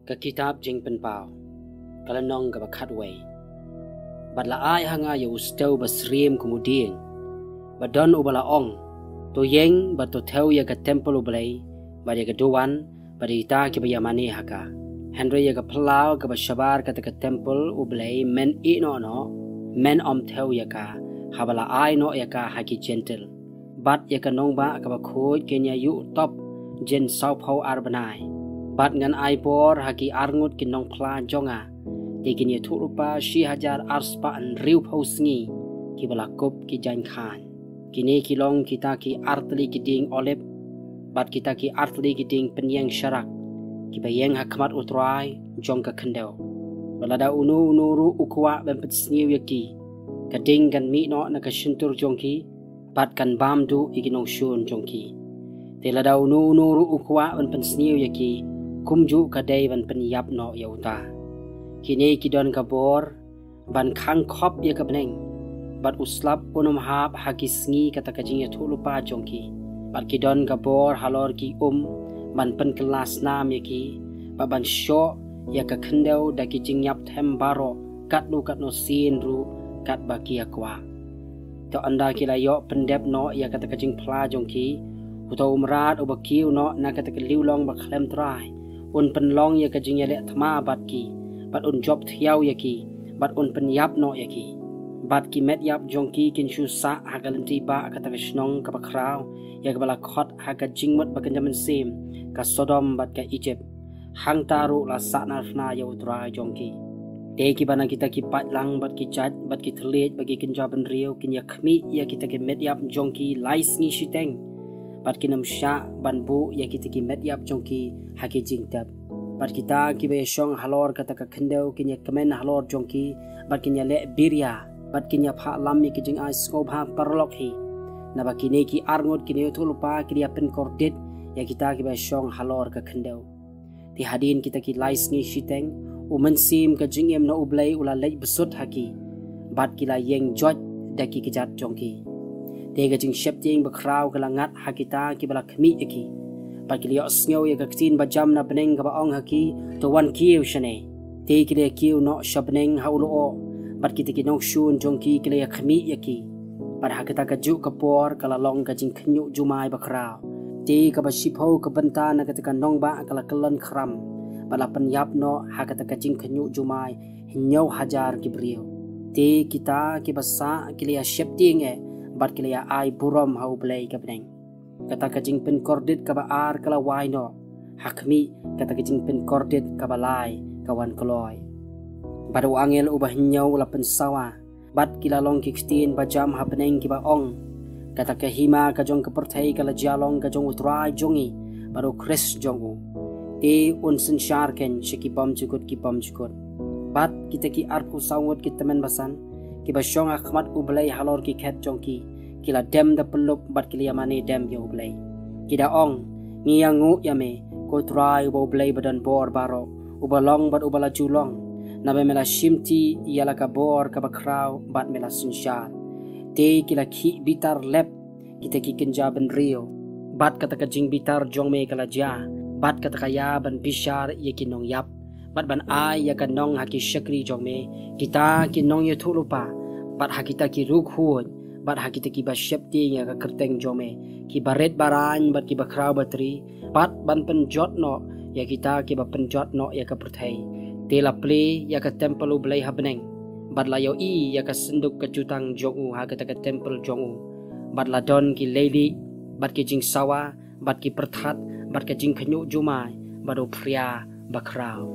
Ka kitab jing penpau kalanong ka bakhatway badla ay hanga ya ustaw basrim kemudian badon ubala ong to yeng bato teu ya ka temple ubalay badi ka duwan badi ta ki bayamani haka Henry ya ka plau ka bashabar ka temple ubalay men no men teu ya ka habala ay no ya ka haki gentle bat ya ka nong ba ka bakhoj kenya yu top jen sau phau arbanai bat ngan ai bor haki arngut kinong pla jonga tekin ya thurupa shi hajar arspa an riu phau sngi ki balakop ki jan khan kini kilong kita ki artli ki ding olep bat kita ki artli ki ding penyang syarak ki bayeng hakmat utrai jong ka khendau balada unu ru ukwa ben petsniu yaki kading kan mi no na ka shintur jongki bat kan bam du iginong shun jongki telada unu ru ukwa ben petsniu yaki kumju kadai ban penyap no yauta kini kidon kabor ban khang khop ya kabneng bat uslap unum hab hakisngi kata kajing ya thulupa jongki bat kidon kabor halor ki ban pen kelas nam ya ki ban sho ya ka khendau da ki jing yap them baro kat no sin ru kat baki akwa to anda kila yo pendep no ya kata kajing pla jongki uto umrat ubakiu no na kata liulong baklem trai un penlong ya kajing ya le thma bat ki bat un job thiau yaki bat un penyap no yaki bat ki met yap jongki kin shu sa hagalanti ba kata kishnong ka bakrau ya bala khot haga jingmut bakanjaman sim ka Sodom bat ka Egypt hang taru la sakna fna ya utra jongki te ki bana kita ki patlang bat ki chat bat ki thlet bagi kin jaban riu kin ya khmi ya kita ki met yap jongki lais ngi shiteng bat ki nam sha ban bu ya kita ki met yap jongki haki jingtap bat kita ki be shong halor kata ka khendau kinya kemen halor jongki bat kinya le birya bat kinya pha lam mi kijing ai sko bha parlok hi na ba kini ki arngot kini thulupa kriya pen kordet ya kita ki be shong halor ka khendau ti hadin kita ki lais ni shiteng umen sim ka jingem na ublai ula lej besut haki bat kila yeng jot daki kijat jongki te ga jing shep ting bakrau kala ngat hakita ki bala khmi eki Pagkiliyo sngaw ya kaktin bajam na beneng ka baong haki to wan kiyo shane. Te kiliya kiyo no siya beneng haulo o. Bat kita kinong shun jongki kiliya kami yaki. Bat hakita kaju kapor kalalong kajing kenyu jumay bakraw. Te kabasipaw kabanta na katika nong ba kala kalan kram. Balapan yap no hakita kajing kenyu jumay hinyaw hajar kibriyo. Te kita kibasa kiliya shepting bat kiliya ay burom hau blay ka beneng. Kata kajing pen kordit kabaar kala waino hakmi kata kajing pen kordit kabalai kawan koloy badu angel ubah nyaw la pensawa bat kilalong kikstin bajam hapeneng kiba ong kata kahima kajong kepertai kala jalong kajong utrai jongi badu kres jongu te un sensyar ken shikipam jukut bat kita ki arpu sawut kitamen basan kiba syong akhmat ublay halor ki khet jongki kila dem da pelup bat kilia mani dem yo blay kida ong ngiyangu yame ko try bo blay badan bor baro ubalong bat ubala julong nabe mela shimti yala ka bor ka bakraw bat mela sunshar te kila ki bitar lep kita ki kenjaban rio bat kata kajing bitar jongme kala ja bat kata kaya ban bishar yakinong yap bat ban ay yakanong haki shakri jongme kita kinong yetu lupa bat hakita ki rukhuon bat hakita ki basyepti nga ka kerteng jome ki baret baran bat ki bakraw batri bat ban penjot no ya kita ki ba penjot no ya ka perthai tela ple ya ka temple blai habneng bat la yo i ya ka senduk ka jutang jongu ha ka temple jongu bat la don ki lady bat ki jing sawa bat ki perthat bat ka jing khnyu jumai bado pria bakraw